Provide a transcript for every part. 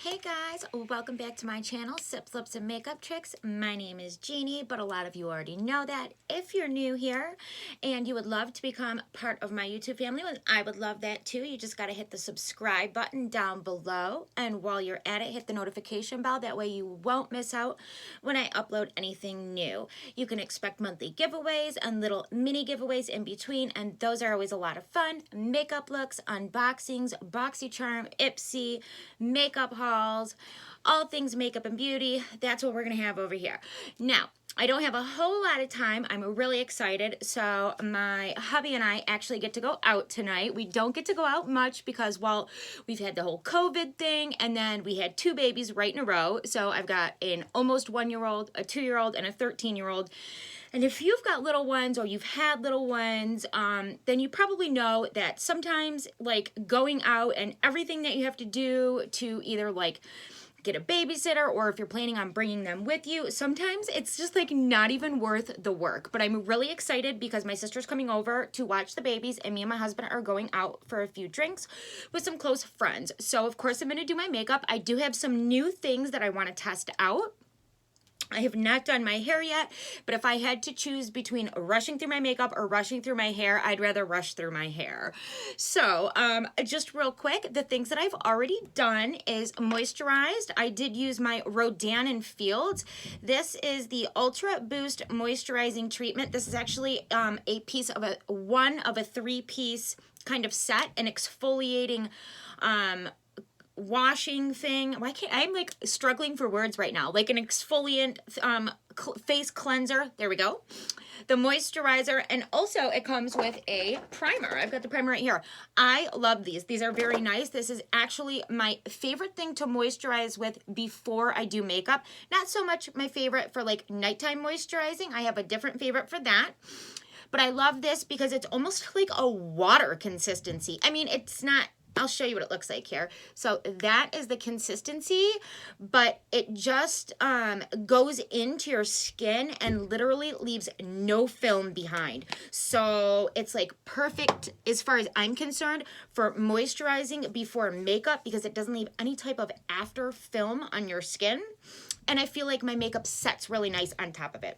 Hey guys, welcome back to my channel, Sips, Lips, and Makeup Tricks. My name is Jeannie, but a lot of you already know that. If you're new here and you would love to become part of my YouTube family, well, I would love that too. You just got to hit the subscribe button down below. And while you're at it, hit the notification bell. That way you won't miss out when I upload anything new. You can expect monthly giveaways and little mini giveaways in between. And those are always a lot of fun. Makeup looks, unboxings, BoxyCharm, Ipsy, makeup hauls, all things makeup and beauty. That's what we're going to have over here. Now, I don't have a whole lot of time. I'm really excited. So my hubby and I actually get to go out tonight. We don't get to go out much because, well, we've had the whole COVID thing, and then we had two babies right in a row. So I've got an almost 1-year-old, a 2-year-old, and a 13-year-old. And if you've got little ones or you've had little ones, then you probably know that sometimes like going out and everything that you have to do to either like get a babysitter or if you're planning on bringing them with you, sometimes it's just like not even worth the work. But I'm really excited because my sister's coming over to watch the babies and me and my husband are going out for a few drinks with some close friends. So of course I'm going to do my makeup. I do have some new things that I want to test out. I have not done my hair yet, but if I had to choose between rushing through my makeup or rushing through my hair, I'd rather rush through my hair. So just real quick, the things that I've already done is moisturized. I did use my Rodan & Fields. This is the Ultra Boost Moisturizing Treatment. This is actually a piece of one of a 3-piece kind of set, an exfoliating washing thing. Why can't I'm like struggling for words right now? Like an exfoliant face cleanser. There we go. The moisturizer, and also it comes with a primer. I've got the primer right here. I love these. These are very nice. This is actually my favorite thing to moisturize with before I do makeup. Not so much my favorite for like nighttime moisturizing. I have a different favorite for that. But I love this because it's almost like a water consistency. I mean, it's not. I'll show you what it looks like here. So that is the consistency, but it just goes into your skin and literally leaves no film behind. So it's like perfect as far as I'm concerned for moisturizing before makeup because it doesn't leave any type of after film on your skin. And I feel like my makeup sets really nice on top of it.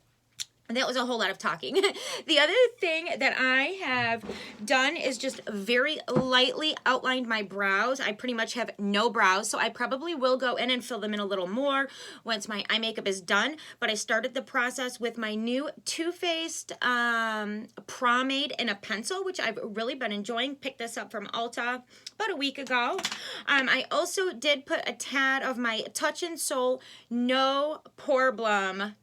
That was a whole lot of talking. The other thing that I have done is just very lightly outlined my brows. I pretty much have no brows, so I probably will go in and fill them in a little more once my eye makeup is done. But I started the process with my new Too Faced Pomade in a pencil, which I've really been enjoying. Picked this up from Ulta about a week ago. I also did put a tad of my Touch in Sol No Problem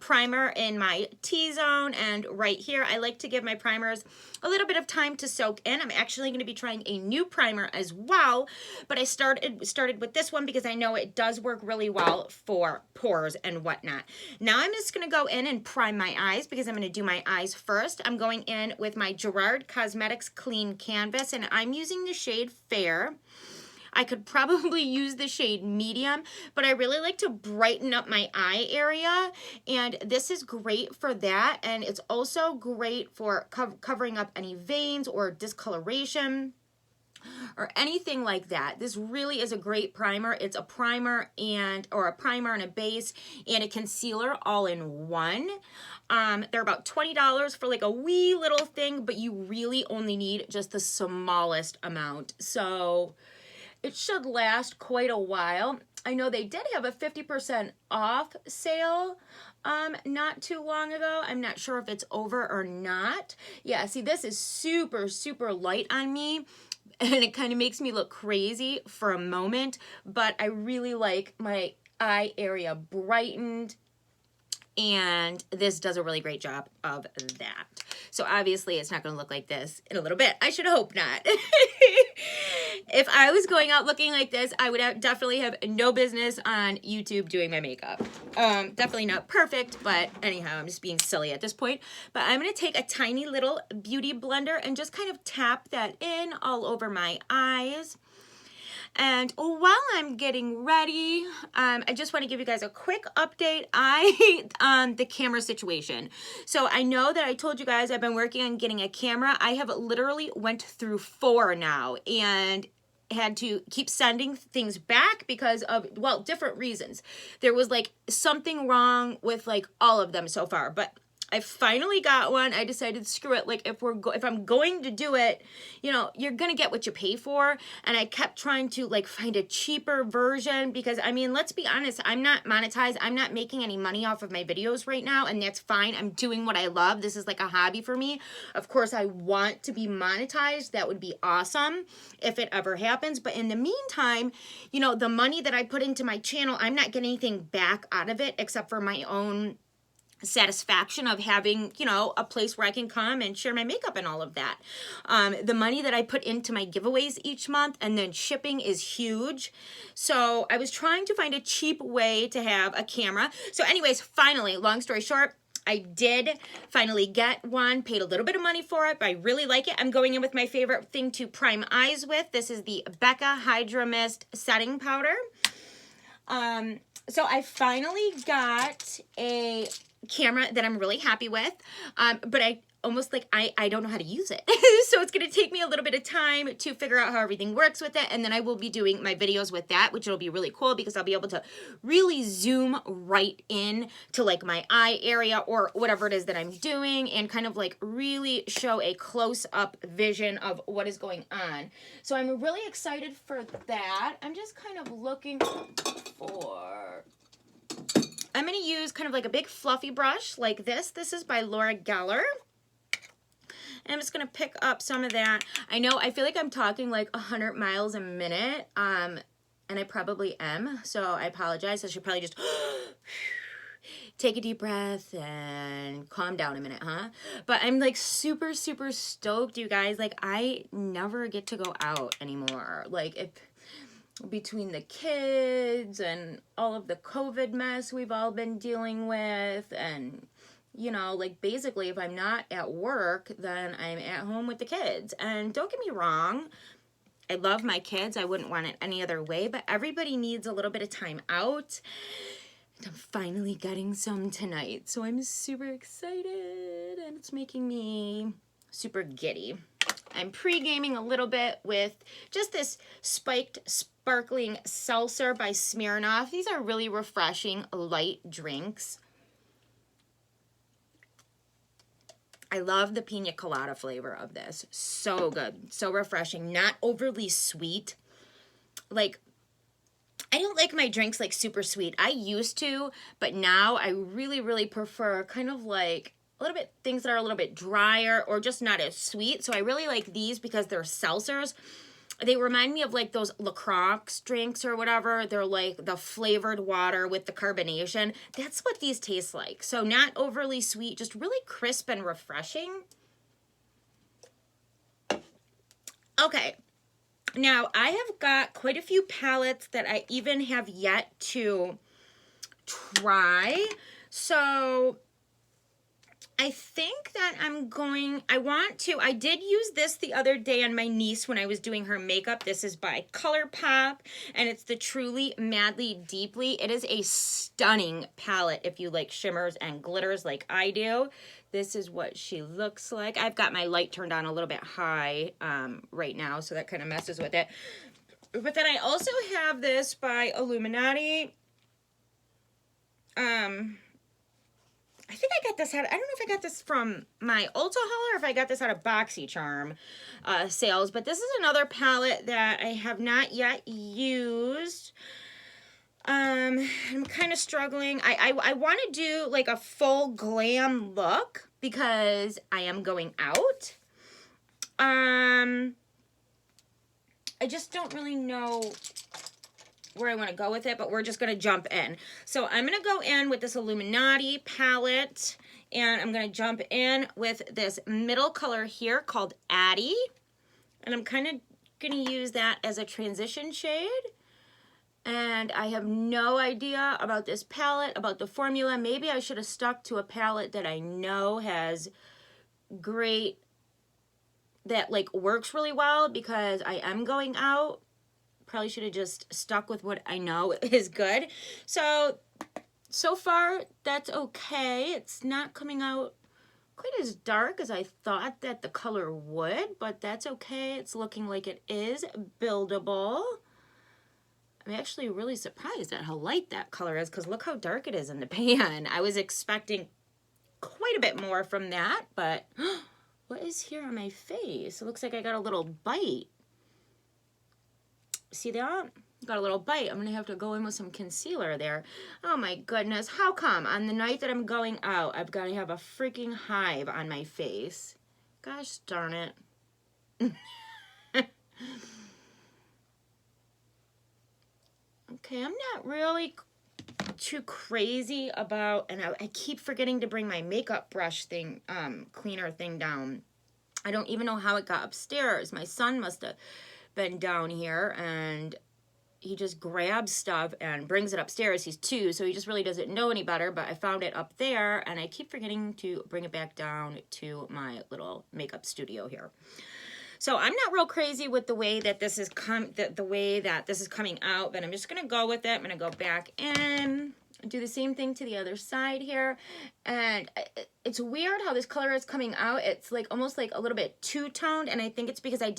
primer in my T-zone and right here. I like to give my primers a little bit of time to soak in. I'm actually going to be trying a new primer as well, but I started with this one because I know it does work really well for pores and whatnot. Now I'm just going to go in and prime my eyes because I'm going to do my eyes first. I'm going in with my Gerard Cosmetics Clean Canvas and I'm using the shade Fair. I could probably use the shade medium, but I really like to brighten up my eye area, and this is great for that, and it's also great for covering up any veins or discoloration or anything like that. This really is a great primer. It's a primer and a base and a concealer all in one. They're about $20 for like a wee little thing, but you really only need just the smallest amount. So it should last quite a while. I know they did have a 50% off sale not too long ago. I'm not sure if it's over or not. Yeah, see, this is super, super light on me, and it kind of makes me look crazy for a moment, but I really like my eye area brightened, and this does a really great job of that. So obviously it's not going to look like this in a little bit. I should hope not. If I was going out looking like this, I would definitely have no business on YouTube doing my makeup. Definitely not perfect, but anyhow, I'm just being silly at this point. But I'm going to take a tiny little beauty blender and just kind of tap that in all over my eyes. And while I'm getting ready, I just want to give you guys a quick update on the camera situation. So I know that I told you guys I've been working on getting a camera. I have literally went through 4 now, and had to keep sending things back because of, well, different reasons. There was like something wrong with like all of them so far, but I finally got one. I decided, screw it. Like if I'm going to do it, you know, you're going to get what you pay for. And I kept trying to like find a cheaper version because, I mean, let's be honest, I'm not monetized. I'm not making any money off of my videos right now, and that's fine. I'm doing what I love. This is like a hobby for me. Of course, I want to be monetized. That would be awesome if it ever happens. But in the meantime, you know, the money that I put into my channel, I'm not getting anything back out of it except for my own satisfaction of having, you know, a place where I can come and share my makeup and all of that. The money that I put into my giveaways each month, and then shipping, is huge. So I was trying to find a cheap way to have a camera. So anyways, finally, long story short, I did finally get one, paid a little bit of money for it, but I really like it. I'm going in with my favorite thing to prime eyes with. This is the Becca Hydra Mist Setting Powder. So I finally got a camera that I'm really happy with, but I almost like, I don't know how to use it. So it's going to take me a little bit of time to figure out how everything works with it, and then I will be doing my videos with that, which will be really cool because I'll be able to really zoom right in to like my eye area or whatever it is that I'm doing, and kind of like really show a close-up vision of what is going on. So I'm really excited for that. I'm just kind of looking for... I'm going to use kind of like a big fluffy brush like this. This is by Laura Geller. And I'm just going to pick up some of that. I know, I feel like I'm talking like 100 miles a minute, and I probably am, so I apologize. I should probably just take a deep breath and calm down a minute, huh? But I'm like super, super stoked, you guys. Like, I never get to go out anymore. Like, if... between the kids and all of the COVID mess we've all been dealing with, and, you know, like, basically if I'm not at work, then I'm at home with the kids. And don't get me wrong, I love my kids. I wouldn't want it any other way, but everybody needs a little bit of time out. And I'm finally getting some tonight, so I'm super excited, and it's making me super giddy. I'm pre-gaming a little bit with just this spiked sparkling seltzer by Smirnoff. These are really refreshing, light drinks. I love the pina colada flavor of this. So good, so refreshing, not overly sweet. Like, I don't like my drinks like super sweet. I used to, but now I really, really prefer kind of like a little bit, things that are a little bit drier or just not as sweet. So I really like these because they're seltzers. They remind me of like those LaCroix drinks or whatever. They're like the flavored water with the carbonation. That's what these taste like. So not overly sweet, just really crisp and refreshing. Okay. Now, I have got quite a few palettes that I even have yet to try. So I think that I did use this the other day on my niece when I was doing her makeup. This is by ColourPop, and it's the Truly Madly Deeply. It is a stunning palette if you like shimmers and glitters like I do. This is what she looks like. I've got my light turned on a little bit high right now, so that kind of messes with it. But then I also have this by Illuminati. I think I got this out, I don't know if I got this from my Ulta haul or if I got this out of BoxyCharm sales, but this is another palette that I have not yet used. I'm kind of struggling. I want to do like a full glam look because I am going out. I just don't really know where I want to go with it, but we're just going to jump in. So I'm going to go in with this Illuminati palette, and I'm going to jump in with this middle color here called Addie, and I'm kind of going to use that as a transition shade. And I have no idea about this palette, about the formula. Maybe I should have stuck to a palette that I know has great, that like works really well because I am going out. Probably should have just stuck with what I know is good. So far, that's okay. It's not coming out quite as dark as I thought that the color would, but that's okay. It's looking like it is buildable. I'm actually really surprised at how light that color is because look how dark it is in the pan. I was expecting quite a bit more from that, but what is here on my face? It looks like I got a little bite. See that? Got a little bite. I'm gonna have to go in with some concealer there. Oh my goodness, how come on the night that I'm going out, I've got to have a freaking hive on my face? Gosh darn it. Okay, I'm not really too crazy about, and I keep forgetting to bring my makeup brush thing, cleaner thing down. I don't even know how it got upstairs. My son must have been down here and he just grabs stuff and brings it upstairs. He's 2, so he just really doesn't know any better, but I found it up there and I keep forgetting to bring it back down to my little makeup studio here. So I'm not real crazy with the way that this is coming out, but I'm just gonna go with it. I'm gonna go back in, do the same thing to the other side here, and it's weird how this color is coming out. It's like almost like a little bit two-toned, and I think it's because I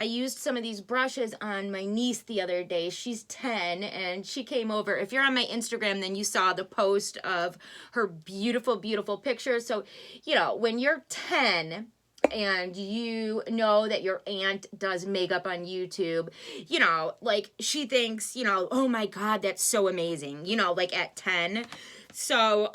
used some of these brushes on my niece the other day. She's 10, and she came over. If you're on my Instagram, then you saw the post of her beautiful, beautiful pictures. So, you know, when you're 10, and you know that your aunt does makeup on YouTube, you know, like she thinks, you know, oh my God, that's so amazing, you know, like at 10. So,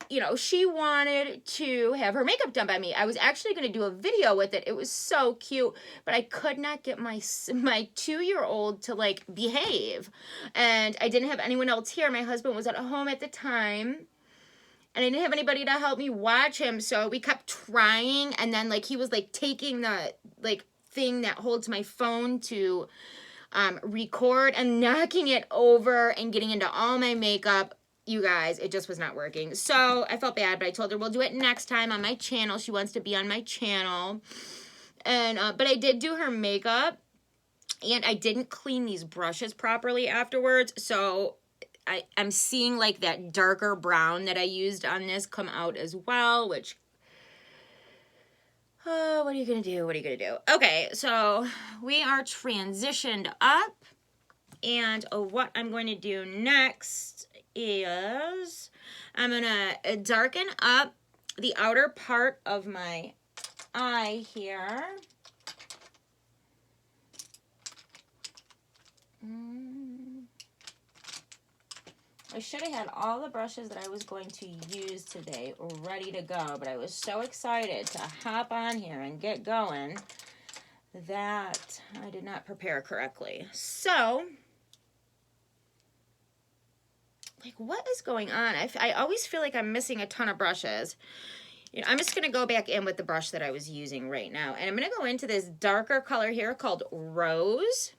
you know, she wanted to have her makeup done by me. I was actually going to do a video with it. It was so cute, but I could not get my 2-year-old to like behave. And I didn't have anyone else here. My husband was at home at the time. And I didn't have anybody to help me watch him, so we kept trying, and then, like, he was, like, taking the, like, thing that holds my phone to record and knocking it over and getting into all my makeup. You guys, it just was not working. So I felt bad, but I told her we'll do it next time on my channel. She wants to be on my channel. And but I did do her makeup, and I didn't clean these brushes properly afterwards, so I'm seeing like that darker brown that I used on this come out as well, which, what are you going to do? What are you going to do? Okay, so we are transitioned up, and what I'm going to do next is I'm going to darken up the outer part of my eye here. I should have had all the brushes that I was going to use today ready to go, but I was so excited to hop on here and get going that I did not prepare correctly. So, like, what is going on? I always feel like I'm missing a ton of brushes. You know, I'm just going to go back in with the brush that I was using right now, and I'm going to go into this darker color here called Rose,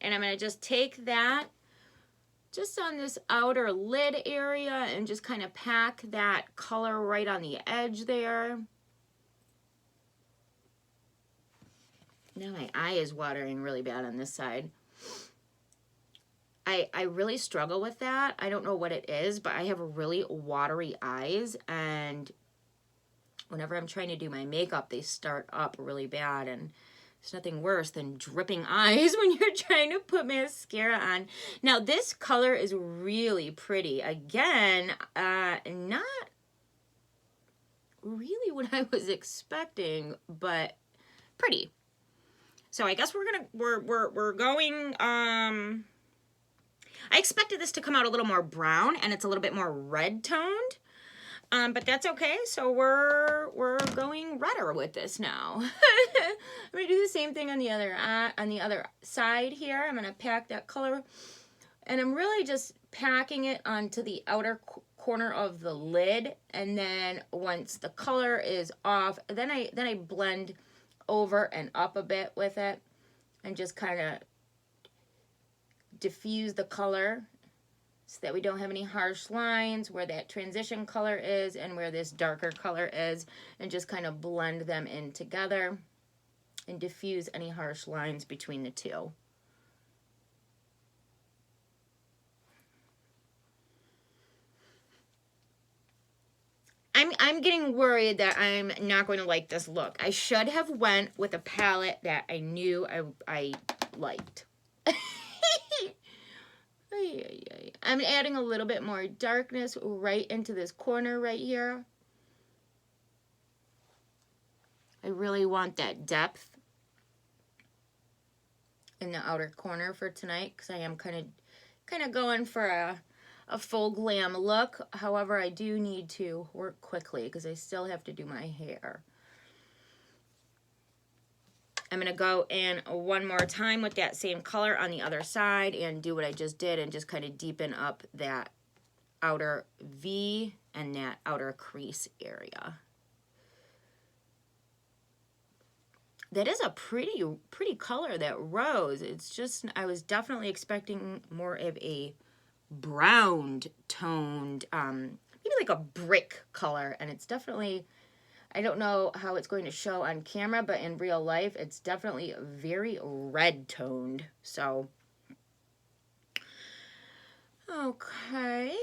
and I'm going to just take that just on this outer lid area and just kind of pack that color right on the edge there. Now my eye is watering really bad on this side. I really struggle with that. I don't know what it is, but I have really watery eyes, and whenever I'm trying to do my makeup, they start up really bad, and there's nothing worse than dripping eyes when you're trying to put mascara on. Now, this color is really pretty. Again, not really what I was expecting, but pretty. So I guess we're going, I expected this to come out a little more brown, and it's a little bit more red toned. But that's okay. So we're going redder with this now. I'm gonna do the same thing on the other side here. I'm gonna pack that color, and I'm really just packing it onto the outer corner of the lid. And then once the color is off, then I blend over and up a bit with it, and just kind of diffuse the color, so that we don't have any harsh lines where that transition color is and where this darker color is, and just kind of blend them in together and diffuse any harsh lines between the two. I'm getting worried that I'm not going to like this look. I should have went with a palette that I knew I liked. I'm adding a little bit more darkness right into this corner right here. I really want that depth in the outer corner for tonight because I am kind of going for a full glam look. However, I do need to work quickly because I still have to do my hair. I'm going to go in one more time with that same color on the other side and do what I just did and just kind of deepen up that outer V and that outer crease area. That is a pretty color, that rose. It's just, I was definitely expecting more of a browned toned, maybe like a brick color, and it's definitely, I don't know how it's going to show on camera, but in real life, it's definitely very red toned. So, okay.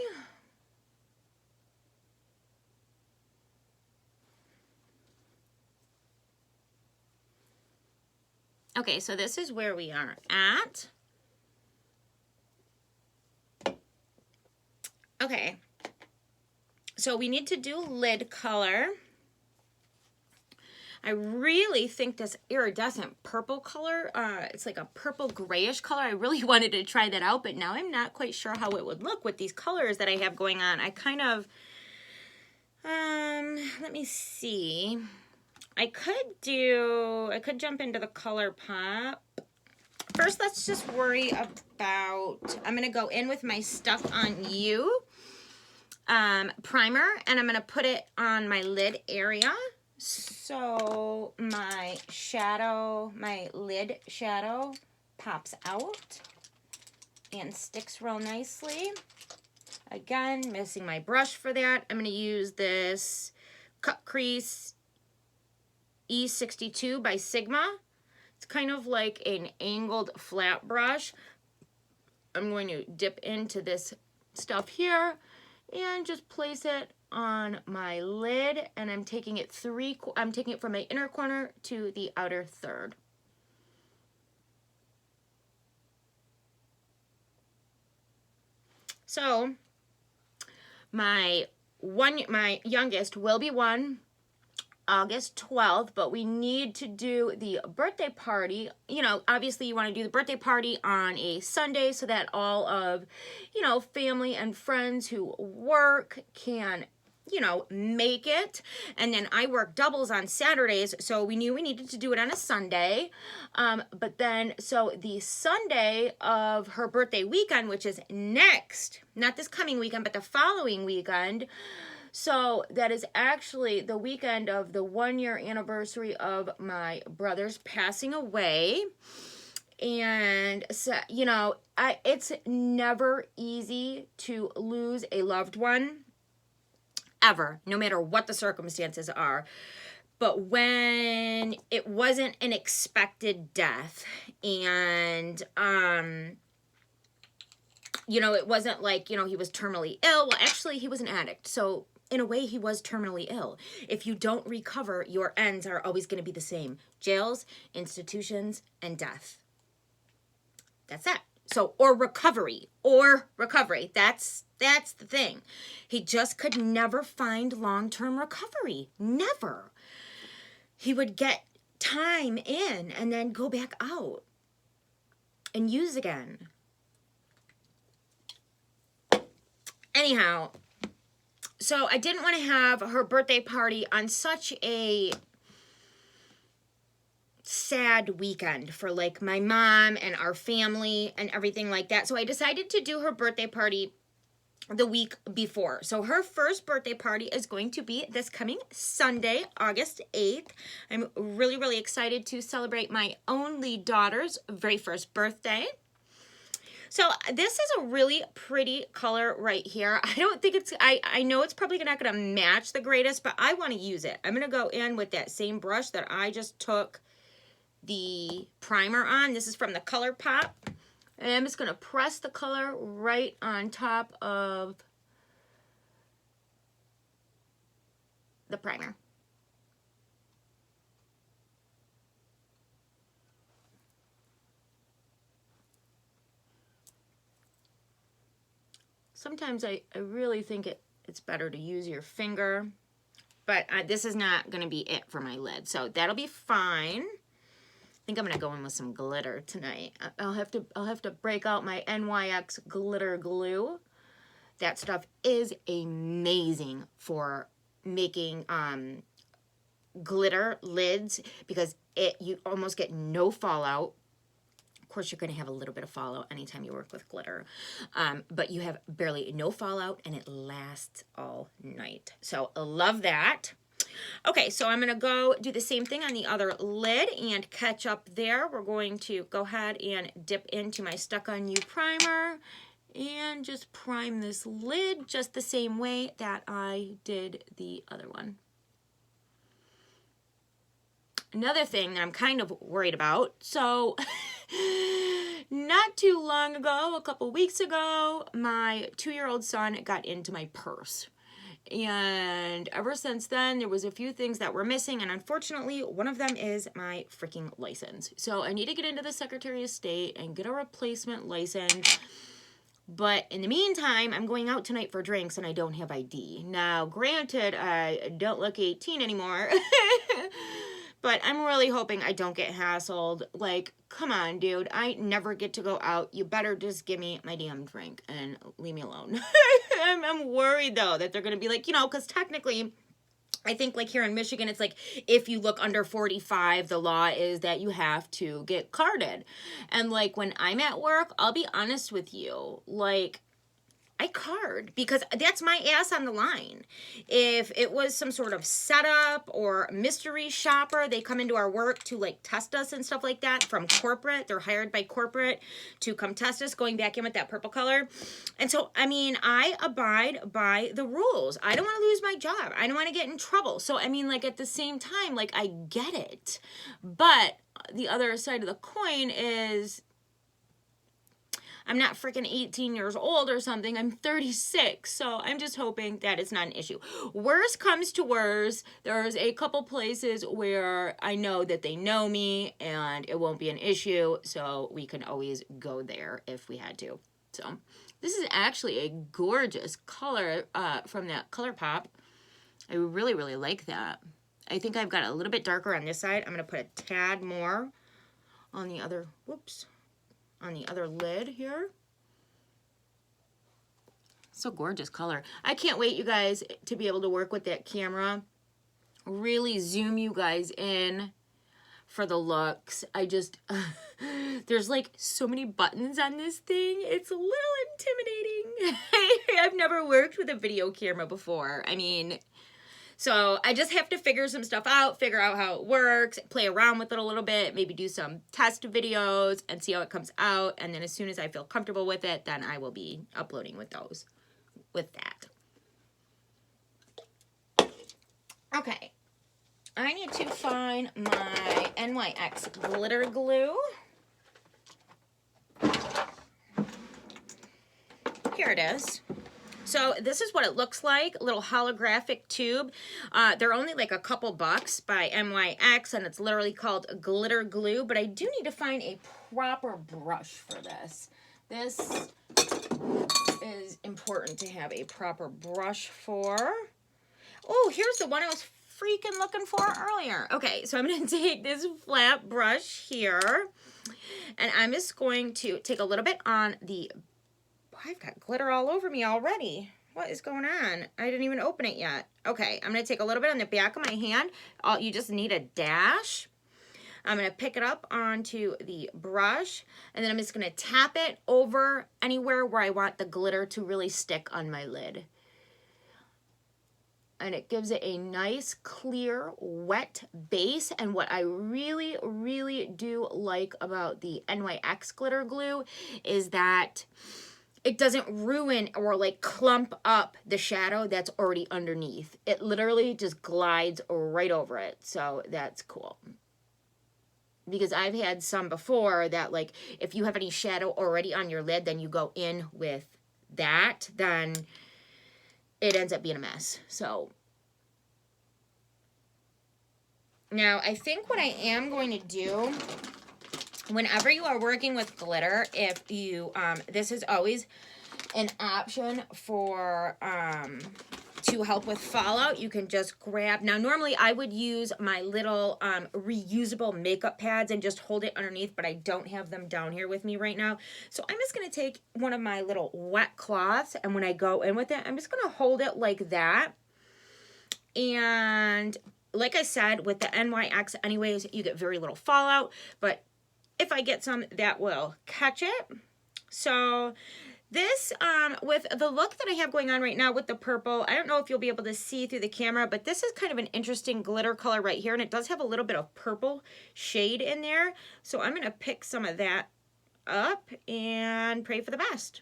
Okay, so this is where we are at. Okay, so we need to do lid color. I really think this iridescent purple color, it's like a purple grayish color. I really wanted to try that out, but now I'm not quite sure how it would look with these colors that I have going on. I kind of, let me see. I could jump into the Color Pop. First, let's just worry about, I'm going to go in with my Stuff on You primer, and I'm going to put it on my lid area. So my shadow, my lid shadow pops out and sticks real nicely. Again, missing my brush for that. I'm going to use this Cut Crease E62 by Sigma. It's kind of like an angled flat brush. I'm going to dip into this stuff here and just place it on my lid, and I'm taking it from my inner corner to the outer third. So my youngest will be 1 August 12th, but we need to do the birthday party. You know, obviously you want to do the birthday party on a Sunday so that all of, you know, family and friends who work can, you know, make it. And then I work doubles on Saturdays, so we knew we needed to do it on a Sunday. But then, so the Sunday of her birthday weekend, which is next, not this coming weekend, but the following weekend, so that is actually the weekend of the 1-year anniversary of my brother's passing away. And so, you know, it's never easy to lose a loved one, ever, no matter what the circumstances are. But when it wasn't an expected death, and you know, it wasn't like, you know, he was terminally ill. Well, actually, he was an addict, so in a way, he was terminally ill. If you don't recover, your ends are always going to be the same. Jails, institutions, and death. That's it. So, or recovery. That's the thing. He just could never find long-term recovery. Never. He would get time in and then go back out and use again. Anyhow, so I didn't want to have her birthday party on such a sad weekend for like my mom and our family and everything like that. So I decided to do her birthday party the week before. So her first birthday party is going to be this coming Sunday, August 8th. I'm really, really excited to celebrate my only daughter's very first birthday. So this is a really pretty color right here. I don't think it's, I know it's probably not going to match the greatest, but I want to use it. I'm going to go in with that same brush that I just took the primer on. This is from the Color Pop. And I'm just going to press the color right on top of the primer. Sometimes I really think it's better to use your finger, but this is not going to be it for my lid, so that'll be fine. I think I'm going to go in with some glitter tonight. I'll have to break out my NYX glitter glue. That stuff is amazing for making glitter lids because you almost get no fallout. Of course, you're going to have a little bit of fallout anytime you work with glitter, but you have barely no fallout and it lasts all night. So I love that. Okay, so I'm going to go do the same thing on the other lid and catch up there. We're going to go ahead and dip into my Stuck On You primer and just prime this lid just the same way that I did the other one. Another thing that I'm kind of worried about, so not too long ago, a couple weeks ago, my 2-year-old son got into my purse. And ever since then, there was a few things that were missing, and unfortunately, one of them is my freaking license. So I need to get into the Secretary of State and get a replacement license. But in the meantime, I'm going out tonight for drinks, and I don't have ID. Now, granted, I don't look 18 anymore. But I'm really hoping I don't get hassled. Like, come on, dude. I never get to go out. You better just give me my damn drink and leave me alone. I'm worried, though, that they're going to be like, you know, because technically, I think, like, here in Michigan, it's like, if you look under 45, the law is that you have to get carded. And, like, when I'm at work, I'll be honest with you, like, I card because that's my ass on the line. If it was some sort of setup or mystery shopper, they come into our work to like test us and stuff like that from corporate. They're hired by corporate to come test us, going back in with that purple color. And so, I mean, I abide by the rules. I don't want to lose my job. I don't want to get in trouble. So, I mean, like at the same time, like I get it. But the other side of the coin is I'm not freaking 18 years old or something. I'm 36. So I'm just hoping that it's not an issue. Worst comes to worst, there's a couple places where I know that they know me and it won't be an issue. So we can always go there if we had to. So this is actually a gorgeous color from that ColourPop. I really, really like that. I think I've got a little bit darker on this side. I'm going to put a tad more on the other, whoops, on the other lid here. So gorgeous color. I can't wait, you guys, to be able to work with that camera. Really zoom you guys in for the looks. I just, there's like so many buttons on this thing. It's a little intimidating. I've never worked with a video camera before. I mean, so I just have to figure some stuff out, figure out how it works, play around with it a little bit, maybe do some test videos and see how it comes out. And then as soon as I feel comfortable with it, then I will be uploading with that. Okay. I need to find my NYX glitter glue. Here it is. So this is what it looks like, a little holographic tube. They're only like a couple bucks by NYX, and it's literally called glitter glue, but I do need to find a proper brush for this. This is important to have a proper brush for. Oh, here's the one I was freaking looking for earlier. Okay, so I'm going to take this flat brush here, and I'm just going to take a little bit on the... I've got glitter all over me already. What is going on? I didn't even open it yet. Okay, I'm going to take a little bit on the back of my hand. You just need a dash. I'm going to pick it up onto the brush, and then I'm just going to tap it over anywhere where I want the glitter to really stick on my lid. And it gives it a nice, clear, wet base. And what I really, really do like about the NYX glitter glue is that it doesn't ruin or like clump up the shadow that's already underneath. It literally just glides right over it. So that's cool. Because I've had some before that, like, if you have any shadow already on your lid, then you go in with that, then it ends up being a mess. So Now, I think what I am going to do, whenever you are working with glitter, if you, this is always an option for, to help with fallout. You can just grab, now normally I would use my little reusable makeup pads and just hold it underneath, but I don't have them down here with me right now. So I'm just going to take one of my little wet cloths, and when I go in with it, I'm just going to hold it like that. And like I said, with the NYX anyways, you get very little fallout, but if I get some, that will catch it. So this, with the look that I have going on right now with the purple, I don't know if you'll be able to see through the camera, but this is kind of an interesting glitter color right here, and it does have a little bit of purple shade in there. So I'm going to pick some of that up and pray for the best.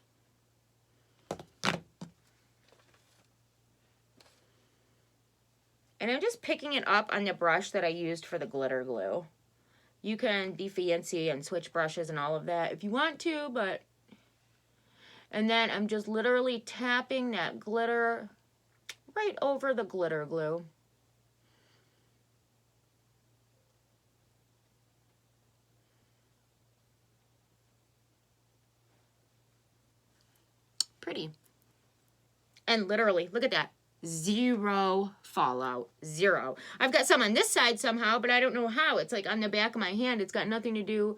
And I'm just picking it up on the brush that I used for the glitter glue. You can be fancy and switch brushes and all of that if you want to, but... And then I'm just literally tapping that glitter right over the glitter glue. Pretty. And literally, look at that. Zero fallout. Zero. I've got some on this side somehow, but I don't know how. It's like on the back of my hand. It's got nothing to do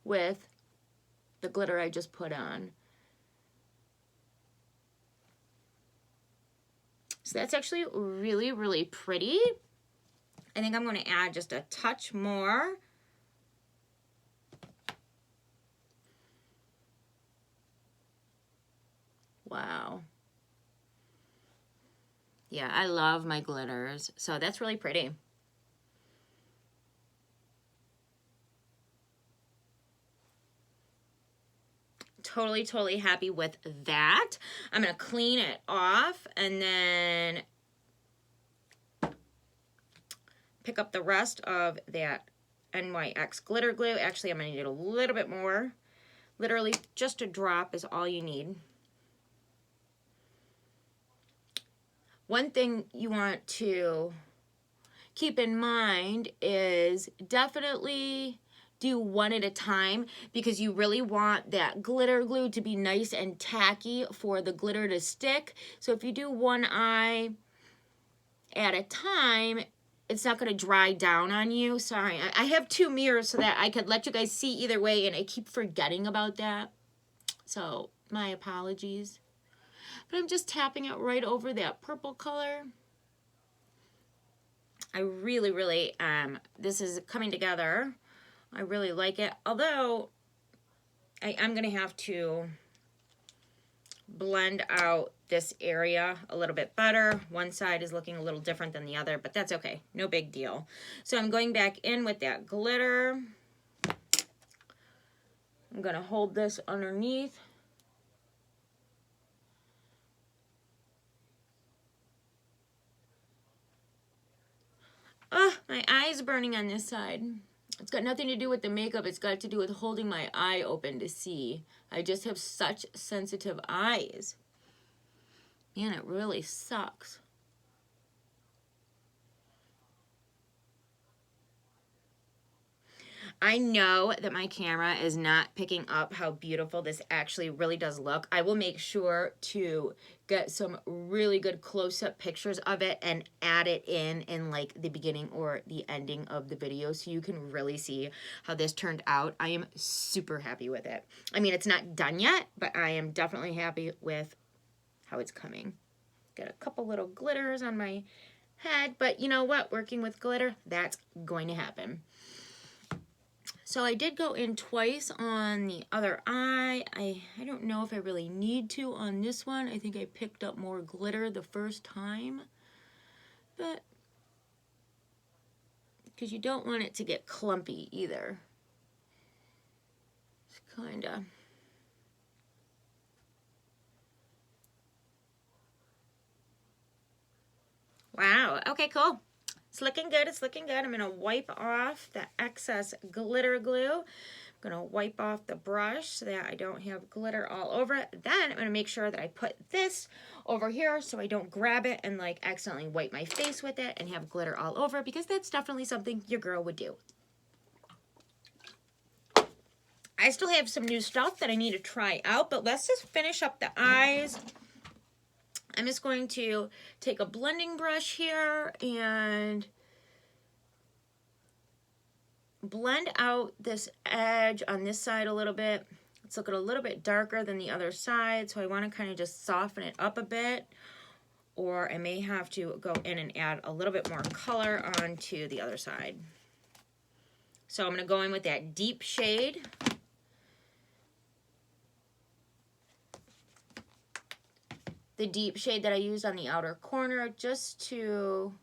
with the glitter I just put on. So that's actually really, really pretty. I think I'm going to add just a touch more. Wow. Yeah, I love my glitters. So that's really pretty. Totally happy with that. I'm going to clean it off and then pick up the rest of that NYX glitter glue. Actually, I'm going to need a little bit more. Literally just a drop is all you need. One thing you want to keep in mind is definitely do one at a time, because you really want that glitter glue to be nice and tacky for the glitter to stick. So if you do one eye at a time, it's not going to dry down on you. Sorry, I have two mirrors so that I could let you guys see either way, and I keep forgetting about that. So my apologies. But I'm just tapping it right over that purple color. I really, this is coming together. I really like it. Although, I'm going to have to blend out this area a little bit better. One side is looking a little different than the other, but that's okay. No big deal. So I'm going back in with that glitter. I'm going to hold this underneath. Oh, my eye's burning on this side. It's got nothing to do with the makeup. It's got to do with holding my eye open to see. I just have such sensitive eyes. Man, it really sucks. I know that my camera is not picking up how beautiful this actually really does look. I will make sure to get some really good close-up pictures of it and add it in like the beginning or the ending of the video so you can really see how this turned out. I am super happy with it. I mean, it's not done yet, but I am definitely happy with how it's coming. Got a couple little glitters on my head, but you know what? Working with glitter, that's going to happen. So I did go in twice on the other eye. I don't know if I really need to on this one. I think I picked up more glitter the first time. But, because you don't want it to get clumpy either. It's kinda. Wow, okay, cool. It's looking good, it's looking good. I'm gonna wipe off the excess glitter glue. I'm gonna wipe off the brush so that I don't have glitter all over it. Then I'm gonna make sure that I put this over here so I don't grab it and like accidentally wipe my face with it and have glitter all over, because that's definitely something your girl would do. I still have some new stuff that I need to try out, but let's just finish up the eyes. I'm just going to take a blending brush here and blend out this edge on this side a little bit. It's looking a little bit darker than the other side, so I want to kind of just soften it up a bit, or I may have to go in and add a little bit more color onto the other side. So I'm going to go in with that deep shade. The deep shade that I used on the outer corner, just to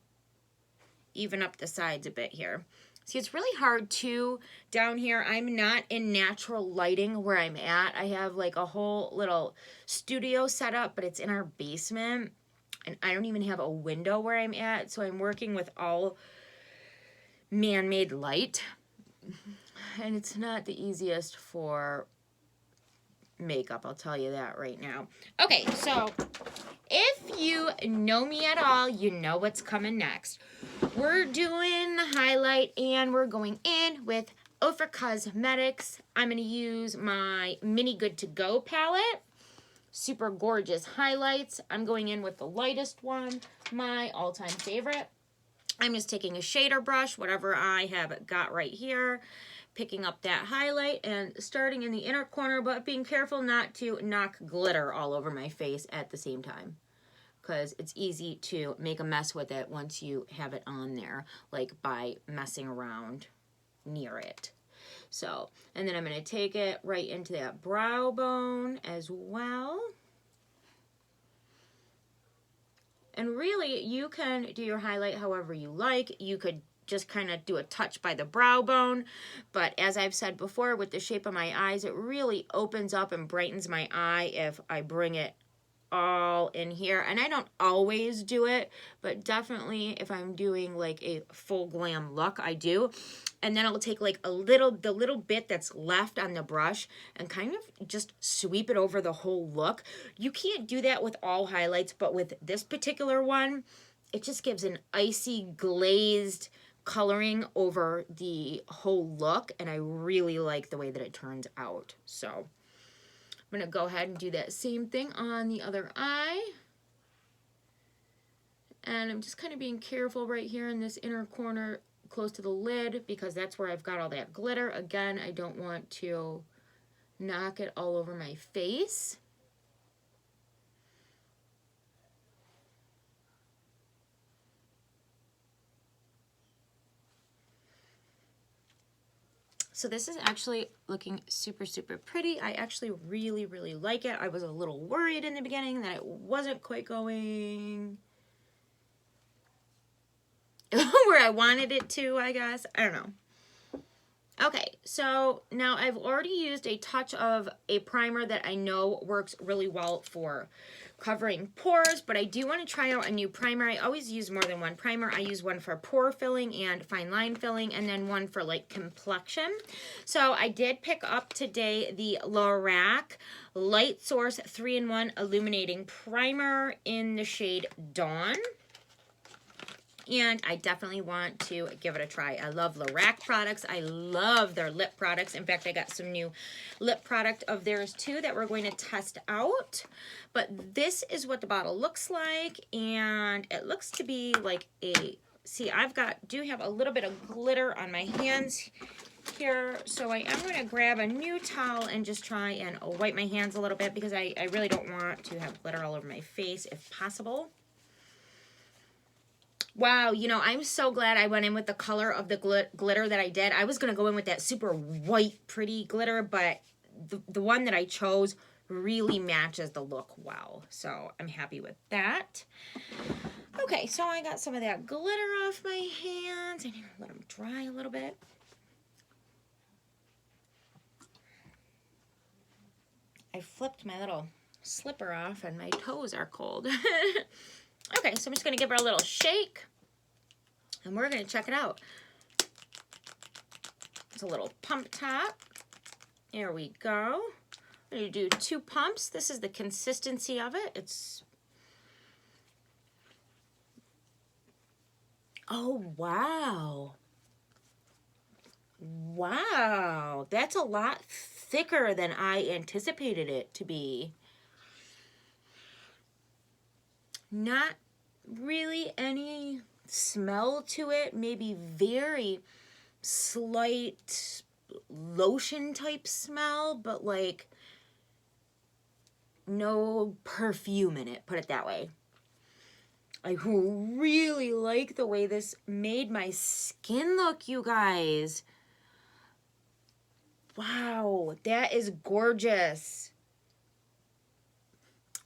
even up the sides a bit here. See, it's really hard too down here. I'm not in natural lighting where I'm at. I have like a whole little studio set up, but it's in our basement, and I don't even have a window where I'm at, so I'm working with all man-made light, and it's not the easiest for makeup, I'll tell you that right now. Okay, so if you know me at all, you know what's coming next. We're doing the highlight, and we're going in with Ofra Cosmetics. I'm going to use my Mini Good To Go palette. Super gorgeous highlights. I'm going in with the lightest one, my all-time favorite. I'm just taking a shader brush, whatever I have got right here, picking up that highlight and starting in the inner corner, but being careful not to knock glitter all over my face at the same time, because it's easy to make a mess with it once you have it on there, like by messing around near it. So, and then I'm going to take it right into that brow bone as well. And really, you can do your highlight however you like. You could just kind of do a touch by the brow bone, but as I've said before, with the shape of my eyes, it really opens up and brightens my eye if I bring it all in here. And I don't always do it, but definitely if I'm doing like a full glam look, I do. And then I'll take like the little bit that's left on the brush and kind of just sweep it over the whole look. You can't do that with all highlights, but with this particular one, it just gives an icy glazed coloring over the whole look, and I really like the way that it turns out. So I'm going to go ahead and do that same thing on the other eye. And I'm just kind of being careful right here in this inner corner close to the lid, because that's where I've got all that glitter. Again, I don't want to knock it all over my face. So this is actually looking super, super pretty. I actually really, really like it. I was a little worried in the beginning that it wasn't quite going where I wanted it to, I guess. I don't know. Okay, so now I've already used a touch of a primer that I know works really well for covering pores, but I do want to try out a new primer. I always use more than one primer. I use one for pore filling and fine line filling, and then one for like complexion. So I did pick up today the Lorac Light Source 3-in-1 Illuminating Primer in the shade Dawn. And I definitely want to give it a try. I love Lorac products. I love their lip products. In fact, I got some new lip product of theirs too that we're going to test out. But this is what the bottle looks like. And it looks to be like a, see, do have a little bit of glitter on my hands here. So I am going to grab a new towel and just try and wipe my hands a little bit, because I really don't want to have glitter all over my face if possible. Wow, you know, I'm so glad I went in with the color of the glitter that I did. I was going to go in with that super white, pretty glitter, but the one that I chose really matches the look well. So I'm happy with that. Okay, so I got some of that glitter off my hands. I need to let them dry a little bit. I flipped my little slipper off and my toes are cold. Okay, so I'm just going to give her a little shake, and we're going to check it out. It's a little pump top. There we go. I'm going to do 2 pumps. This is the consistency of it. It's... Oh, wow. Wow. That's a lot thicker than I anticipated it to be. Not really any smell to it. Maybe very slight lotion type smell, but like no perfume in it, put it that way. I really like the way this made my skin look, you guys. Wow, that is gorgeous.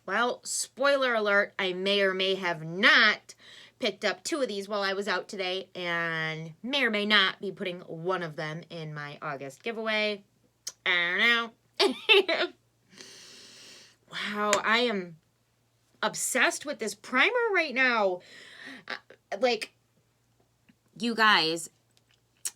Well, spoiler alert, I may or may have not picked up 2 of these while I was out today, and may or may not be putting one of them in my August giveaway. I don't know. Wow, I am obsessed with this primer right now. Like, you guys,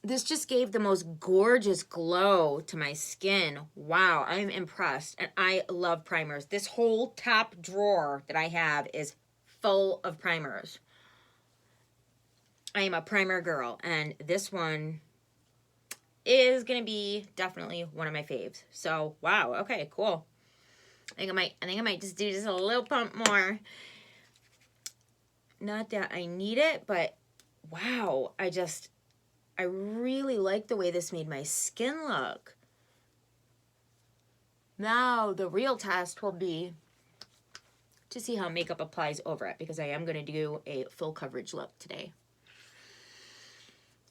this just gave the most gorgeous glow to my skin. Wow, I'm impressed. And I love primers. This whole top drawer that I have is full of primers. I am a primer girl, and this one is going to be definitely one of my faves. So, wow, okay, cool. I think I might just do just a little pump more. Not that I need it, but wow, I really like the way this made my skin look. Now, the real test will be to see how makeup applies over it, because I am going to do a full coverage look today.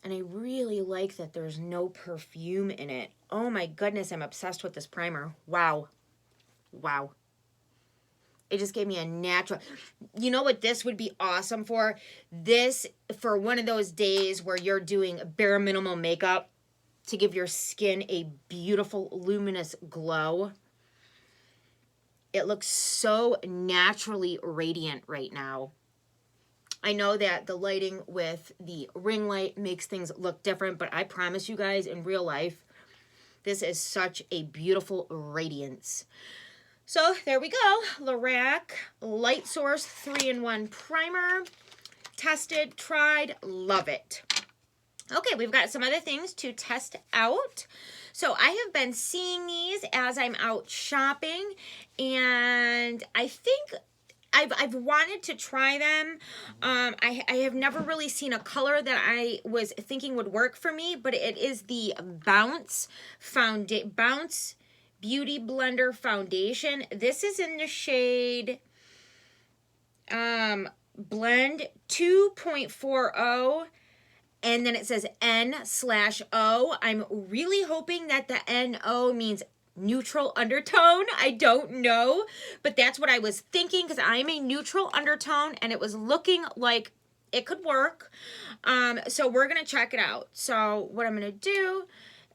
And I really like that there's no perfume in it. Oh my goodness, I'm obsessed with this primer. Wow. Wow. It just gave me a natural... You know what this would be awesome for? This, for one of those days where you're doing bare minimal makeup to give your skin a beautiful, luminous glow. It looks so naturally radiant right now. I know that the lighting with the ring light makes things look different, but I promise you guys, in real life, this is such a beautiful radiance. So there we go, Lorac Light Source 3-in-1 Primer. Tested, tried, love it. Okay, we've got some other things to test out. So I have been seeing these as I'm out shopping, and I think I've wanted to try them. I have never really seen a color that I was thinking would work for me, but it is the Bounce Beauty Blender Foundation. This is in the shade Blend 2.40, and then it says N/O. I'm really hoping that the NO means neutral undertone. I don't know, but that's what I was thinking, because I'm a neutral undertone, and it was looking like it could work. So we're going to check it out. So what I'm going to do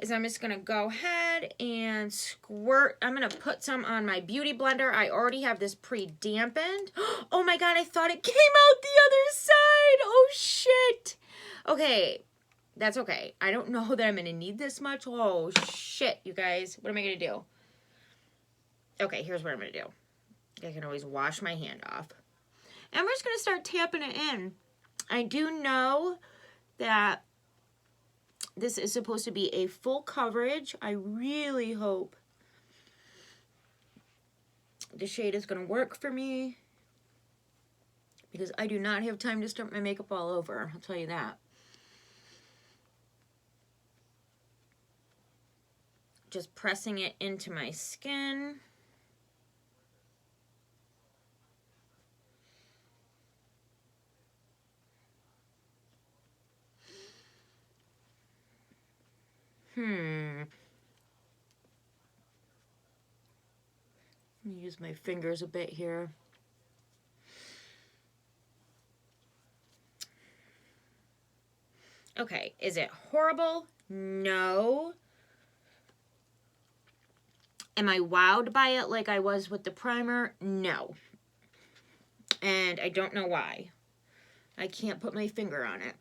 is I'm just going to go ahead and squirt. I'm going to put some on my beauty blender. I already have this pre-dampened. Oh my God, I thought it came out the other side. Oh shit. Okay. That's okay. I don't know that I'm going to need this much. Oh, shit, you guys. What am I going to do? Okay, here's what I'm going to do. I can always wash my hand off. And we're just going to start tapping it in. I do know that this is supposed to be a full coverage. I really hope the shade is going to work for me, because I do not have time to start my makeup all over. I'll tell you that. Just pressing it into my skin. Let me use my fingers a bit here. Okay, is it horrible? No. Am I wowed by it like I was with the primer? No. And I don't know why. I can't put my finger on it.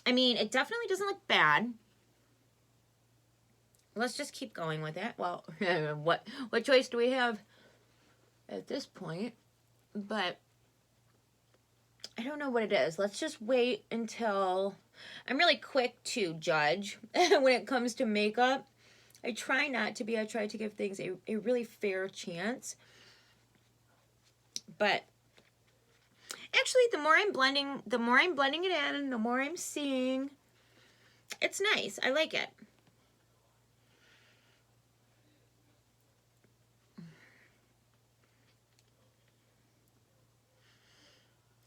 I mean, it definitely doesn't look bad. let's just keep going with it. Well, what choice do we have at this point? But I don't know what it is. Let's just wait until... I'm really quick to judge when it comes to makeup. I try not to be. I try to give things a really fair chance. But actually, the more I'm blending it in, the more I'm seeing, it's nice. I like it.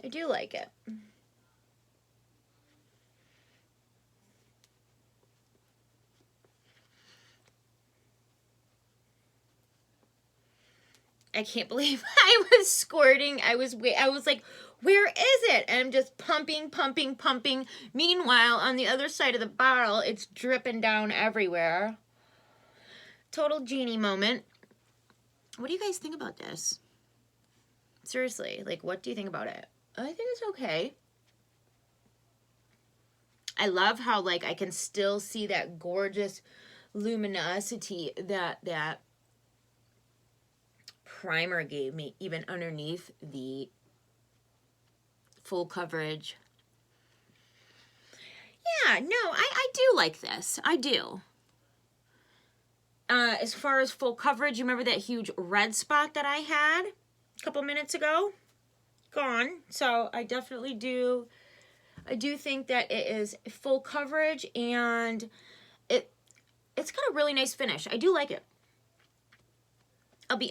I do like it. I can't believe I was squirting. I was like, where is it? And I'm just pumping, pumping, pumping. Meanwhile, on the other side of the bottle, it's dripping down everywhere. Total genie moment. What do you guys think about this? Seriously, like, what do you think about it? I think it's okay. I love how, like, I can still see that gorgeous luminosity that primer gave me, even underneath the full coverage. Yeah, no, I do like this. I do. As far as full coverage, you remember that huge red spot that I had a couple minutes ago? Gone. So I definitely do. I do think that it is full coverage, and it's got a really nice finish. I do like it. I'll be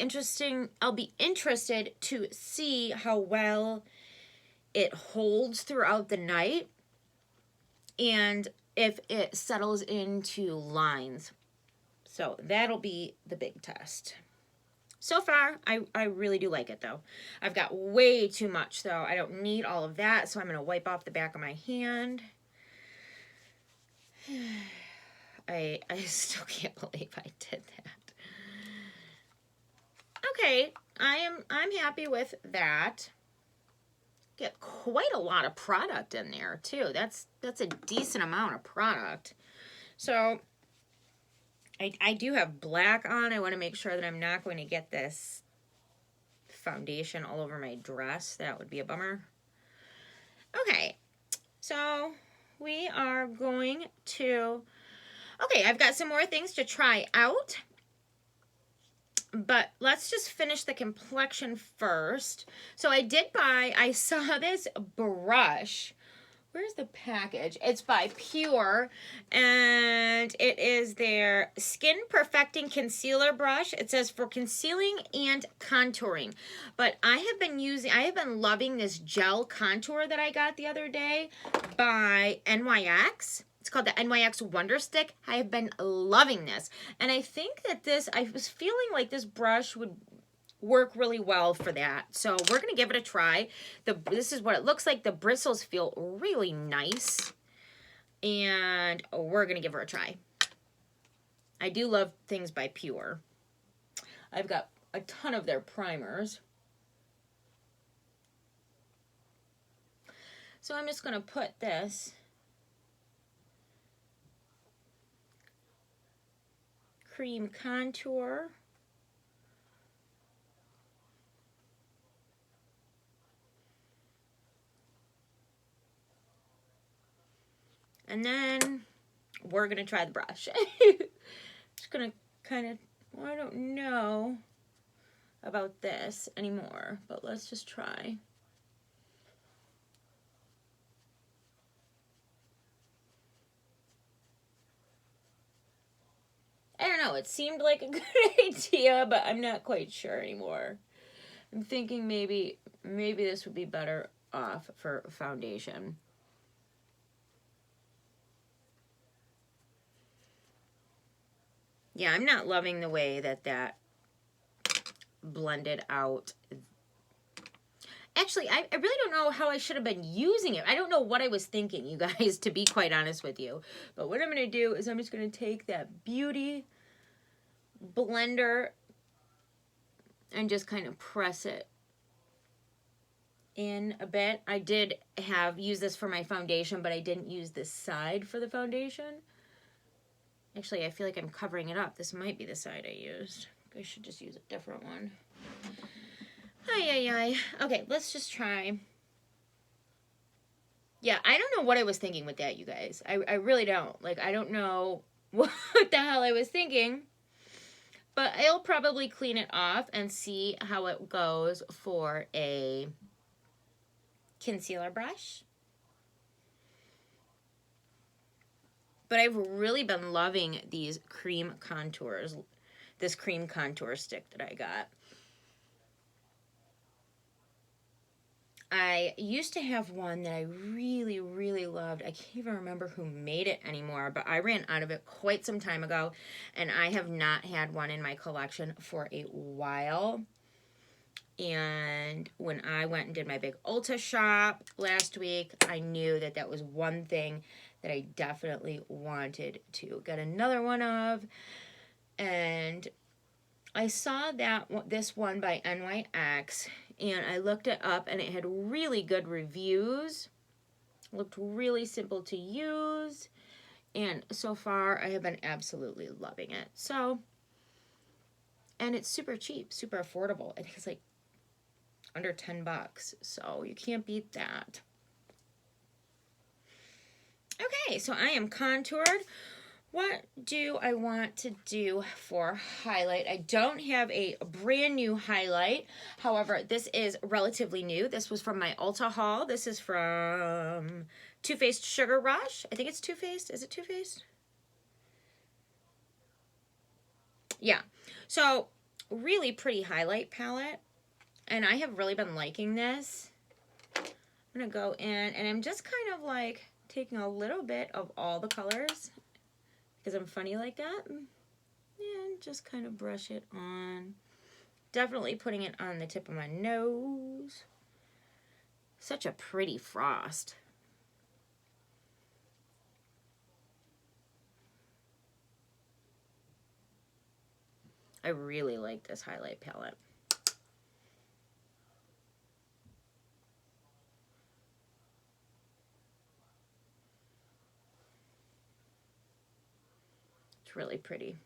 interested to see how well it holds throughout the night and if it settles into lines. So that'll be the big test. So far, I really do like it, though. I've got way too much, though. I don't need all of that, so I'm going to wipe off the back of my hand. I still can't believe I did that. Okay, I'm happy with that. Get quite a lot of product in there, too. That's a decent amount of product. So I do have black on. I want to make sure that I'm not going to get this foundation all over my dress. That would be a bummer. Okay, so we are going to... Okay, I've got some more things to try out. But let's just finish the complexion first. So I saw this brush. Where's the package? It's by Pure, and it is their Skin Perfecting Concealer Brush. It says for concealing and contouring. But I have been loving this gel contour that I got the other day by NYX. It's called the NYX Wonder Stick. I have been loving this. And I think that I was feeling like this brush would work really well for that. So we're going to give it a try. This is what it looks like. The bristles feel really nice. And we're going to give her a try. I do love things by Pure. I've got a ton of their primers. So I'm just going to put this cream contour. And then we're going to try the brush. Just going to kind of, well, I don't know about this anymore, but let's just try. I don't know, it seemed like a good idea, but I'm not quite sure anymore. I'm thinking maybe this would be better off for foundation. Yeah, I'm not loving the way that blended out. Actually, I really don't know how I should have been using it. I don't know what I was thinking, you guys, to be quite honest with you. But what I'm going to do is I'm just going to take that Beauty blender and just kind of press it in a bit. I did use this for my foundation, but I didn't use this side for the foundation. Actually, I feel like I'm covering it up. This might be the side I used. I should just use a different one. Ay. Okay, let's just try. Yeah, I don't know what I was thinking with that, you guys. I really don't. Like, I don't know what the hell I was thinking. But I'll probably clean it off and see how it goes for a concealer brush. But I've really been loving these cream contours. This cream contour stick that I got. I used to have one that I really, really loved. I can't even remember who made it anymore, but I ran out of it quite some time ago, and I have not had one in my collection for a while. And when I went and did my big Ulta shop last week, I knew that that was one thing that I definitely wanted to get another one of. And I saw that this one by NYX, and I looked it up, and it had really good reviews. It looked really simple to use, and so far I have been absolutely loving it. So, and it's super cheap, super affordable. I think it's like under 10 bucks, so you can't beat that. Okay, so I am contoured. What do I want to do for highlight? I don't have a brand new highlight. However, this is relatively new. This was from my Ulta haul. This is from Too Faced Sugar Rush. I think it's Too Faced. Is it Too Faced? Yeah. So, really pretty highlight palette. And I have really been liking this. I'm going to go in, and I'm just kind of like taking a little bit of all the colors, because I'm funny like that, and just kind of brush it on. Definitely putting it on the tip of my nose. Such a pretty frost. I really like this highlight palette. It's really pretty.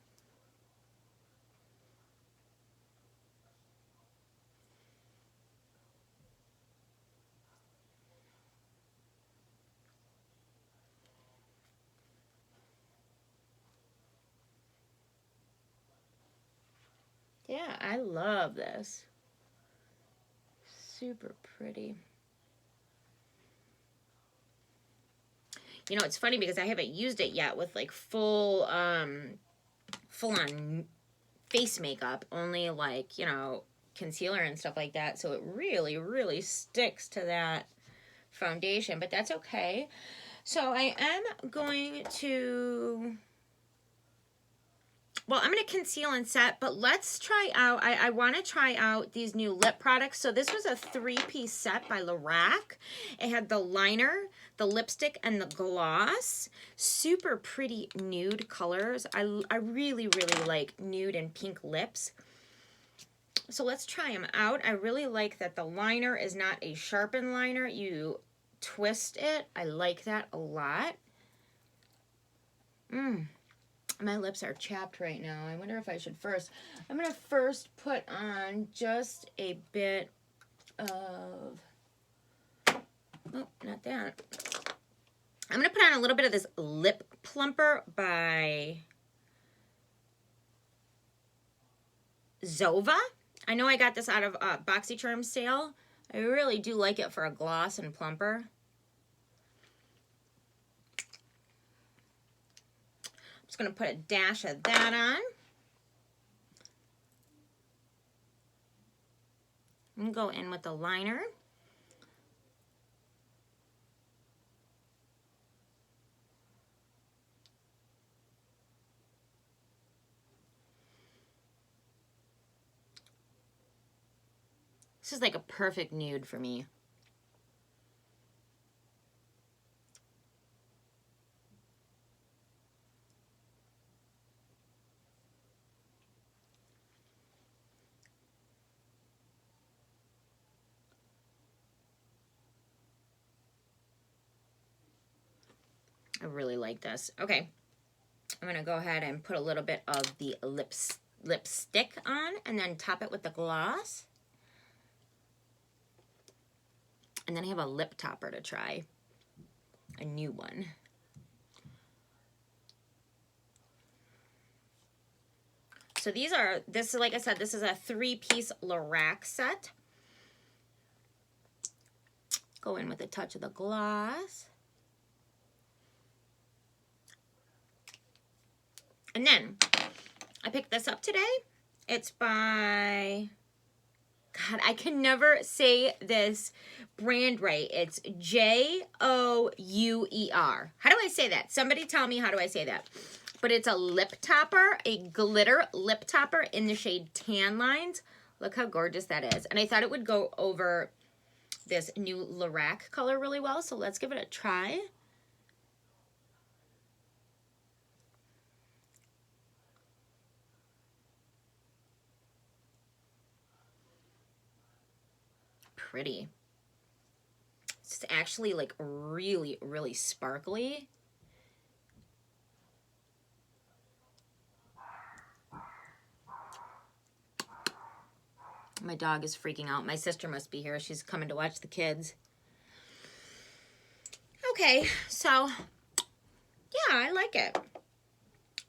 Yeah, I love this. Super pretty. You know, it's funny because I haven't used it yet with like full on face makeup, only like, you know, concealer and stuff like that. So it really, really sticks to that foundation, but that's okay. So I am going to, well, I'm going to conceal and set, but let's try out, I want to try out these new lip products. So this was a 3-piece set by Lorac. It had the liner, the lipstick, and the gloss. Super pretty nude colors. I really, really like nude and pink lips. So let's try them out. I really like that the liner is not a sharpened liner. You twist it. I like that a lot. My lips are chapped right now. I wonder if I should first. I'm going to first put on just a bit of, oh, not that. I'm going to put on a little bit of this lip plumper by Zova. I know I got this out of BoxyCharm sale. I really do like it for a gloss and plumper. I'm just going to put a dash of that on. And go in with the liner. This is like a perfect nude for me. I really like this. Okay. I'm going to go ahead and put a little bit of the lipstick on and then top it with the gloss. And then I have a lip topper to try. A new one. So this is, like I said, this is a 3-piece Lorac set. Go in with a touch of the gloss. And then I picked this up today. It's by, God, I can never say this brand right. It's Jouer. How do I say that? Somebody tell me, how do I say that? But it's a lip topper, a glitter lip topper in the shade Tan Lines. Look how gorgeous that is. And I thought it would go over this new Lorac color really well. So let's give it a try. Pretty. It's actually like really, really sparkly. My dog is freaking out. My sister must be here. She's coming to watch the kids. Okay, so yeah, I like it.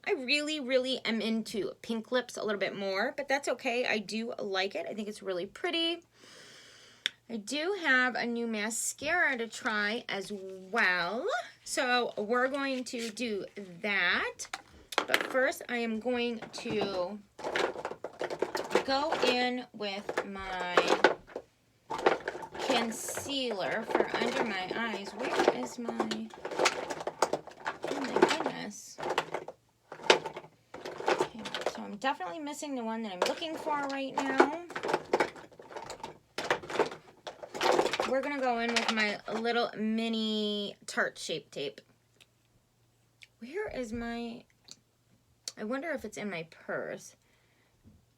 I really, really am into pink lips a little bit more, but that's okay. I do like it. I think it's really pretty. I do have a new mascara to try as well. So we're going to do that. But first, I am going to go in with my concealer for under my eyes. Where is my, oh my goodness. Okay, so I'm definitely missing the one that I'm looking for right now. We're gonna go in with my little mini Tarte Shape Tape. Where is my, I wonder if it's in my purse.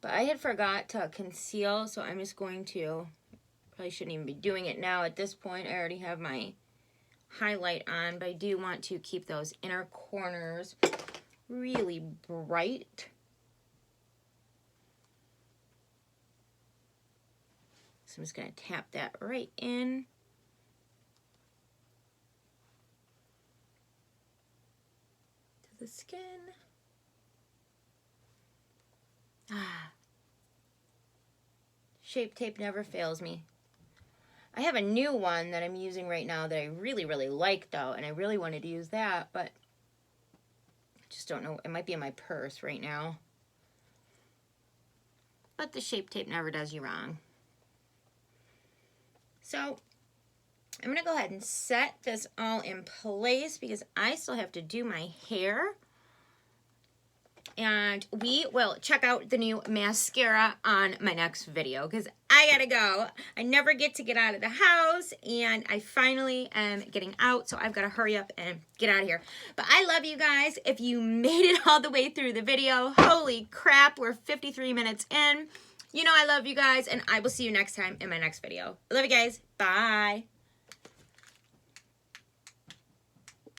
But I had forgot to conceal, so I'm just going to, probably shouldn't even be doing it now at this point. I already have my highlight on, but I do want to keep those inner corners really bright. So I'm just going to tap that right in. To the skin. Ah. Shape Tape never fails me. I have a new one that I'm using right now that I really, really like though, and I really wanted to use that, but I just don't know. It might be in my purse right now. But the Shape Tape never does you wrong. So I'm going to go ahead and set this all in place because I still have to do my hair. And we will check out the new mascara on my next video because I gotta go. I never get out of the house, and I finally am getting out, so I've got to hurry up and get out of here. But I love you guys. If you made it all the way through the video, holy crap, we're 53 minutes in. You know I love you guys, and I will see you next time in my next video. I love you guys. Bye.